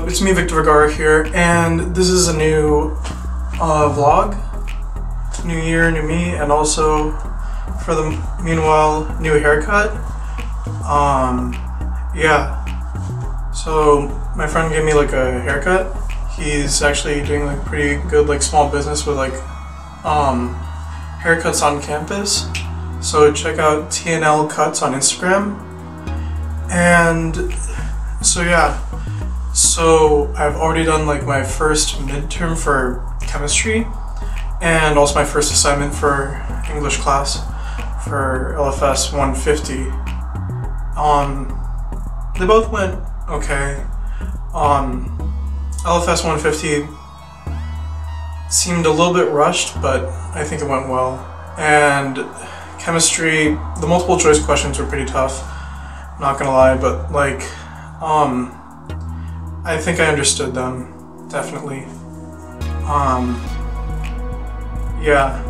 it's me, Victor Vergara here, and this is a new vlog. New year, new me, and also for the meanwhile, new haircut. Yeah. So my friend gave me like a haircut. He's actually doing like pretty good like small business with like haircuts on campus. So check out TNL Cuts on Instagram. And so yeah. So I've already done like my first midterm for chemistry and also my first assignment for English class for LFS 150. They both went okay. LFS 150 seemed a little bit rushed, but I think it went well. And chemistry, the multiple choice questions were pretty tough, not gonna lie, but like I think I understood them, definitely. Yeah.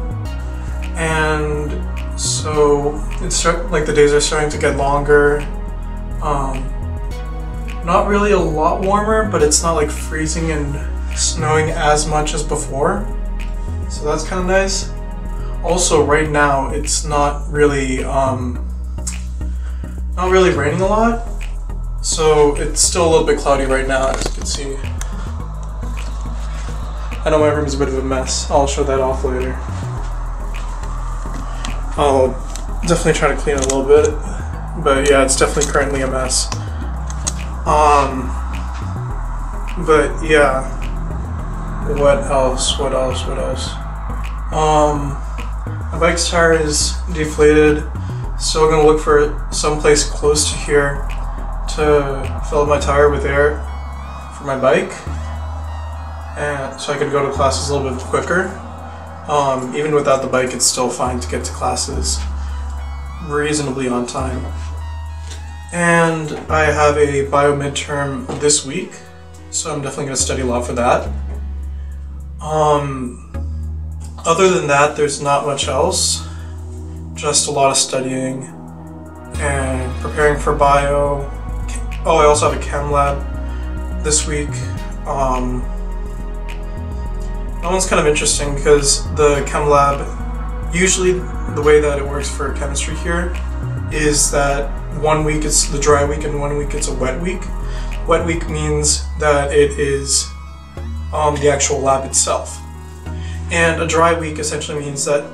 And so it's like the days are starting to get longer. Not really a lot warmer, but it's not like freezing and snowing as much as before. So that's kind of nice. Also, right now it's not really raining a lot. So it's still a little bit cloudy right now, as you can see. I know my room is a bit of a mess. I'll show that off later. I'll definitely try to clean it a little bit, but yeah, it's definitely currently a mess. But yeah, what else? My bike's tire is deflated. Still gonna look for some place close to here to fill up my tire with air for my bike, and so I could go to classes a little bit quicker. Even without the bike, it's still fine to get to classes reasonably on time. And I have a bio midterm this week, so I'm definitely going to study a lot for that. Other than that, there's not much else. Just a lot of studying and preparing for bio. Oh, I also have a chem lab this week. That one's kind of interesting because the chem lab, usually the way that it works for chemistry here is that 1 week it's the dry week and 1 week it's a wet week. Wet week means that it is the actual lab itself. And a dry week essentially means that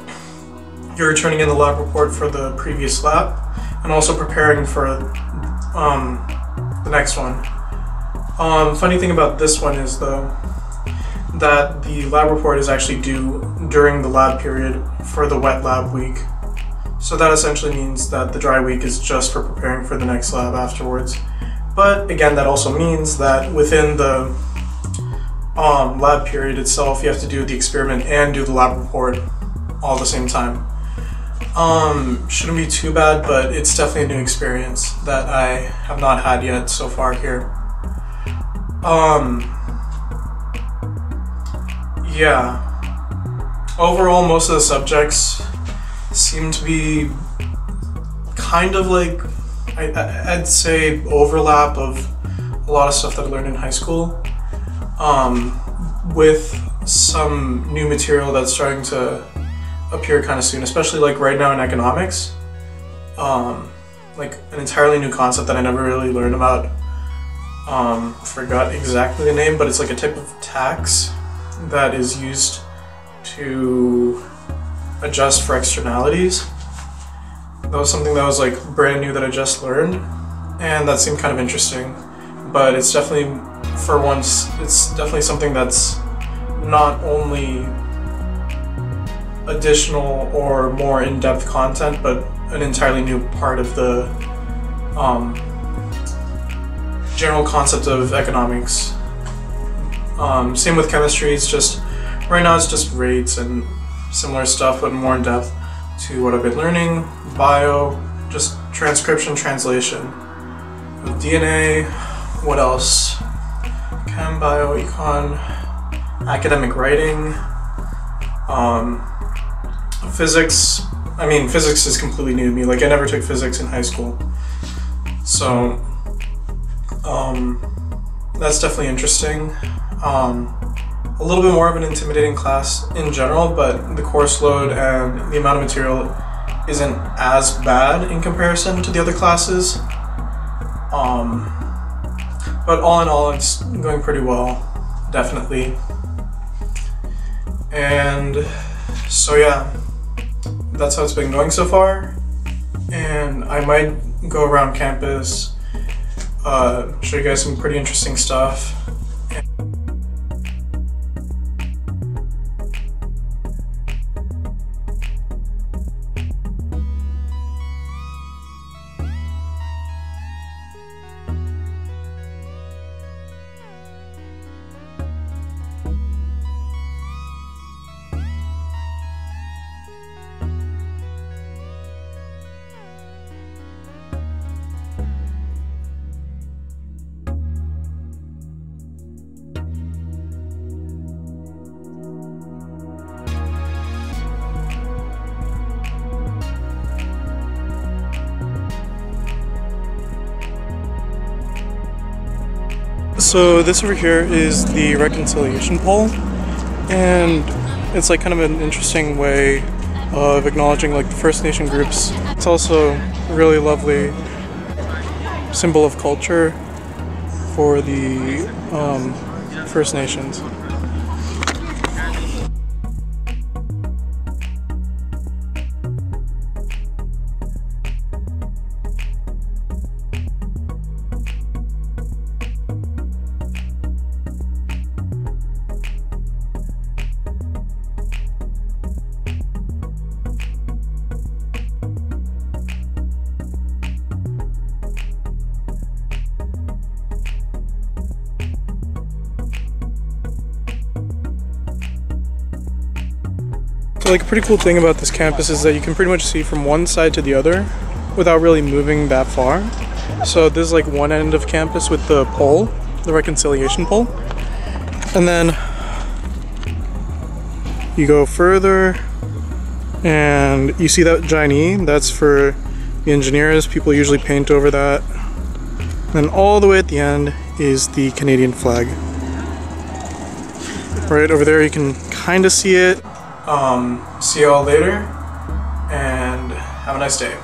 you're turning in the lab report for the previous lab and also preparing for the next one. Funny thing about this one is though that the lab report is actually due during the lab period for the wet lab week. So that essentially means that the dry week is just for preparing for the next lab afterwards. But again, that also means that within the lab period itself, you have to do the experiment and do the lab report all at the same time. Shouldn't be too bad, but it's definitely a new experience that I have not had yet so far here. Yeah. Overall, most of the subjects seem to be kind of like, I'd say, overlap of a lot of stuff that I learned in high school, with some new material that's starting to appear kind of soon, especially like right now in economics. Like an entirely new concept that I never really learned about. Forgot exactly the name, but it's like a type of tax that is used to adjust for externalities. That was something that was like brand new that I just learned, and that seemed kind of interesting. But it's definitely, for once, it's definitely something that's not only additional or more in-depth content, but an entirely new part of the general concept of economics. Same with chemistry, it's just, right now it's just rates and similar stuff, but more in depth to what I've been learning. Bio, just transcription, translation. With DNA, what else? Chem, bio, econ, academic writing, physics. I mean, physics is completely new to me. Like, I never took physics in high school. So, that's definitely interesting. A little bit more of an intimidating class in general, but the course load and the amount of material isn't as bad in comparison to the other classes. But all in all, it's going pretty well, definitely. And so yeah, that's how it's been going so far. And I might go around campus, show you guys some pretty interesting stuff. So this over here is the reconciliation pole, and it's like kind of an interesting way of acknowledging like the First Nation groups. It's also a really lovely symbol of culture for the First Nations. So like a pretty cool thing about this campus is that you can pretty much see from one side to the other without really moving that far. So this is like one end of campus with the pole, the reconciliation pole. And then you go further and you see that giant E, that's for the engineers. People usually paint over that. And then all the way at the end is the Canadian flag. Right over there you can kind of see it. See you all later, and have a nice day.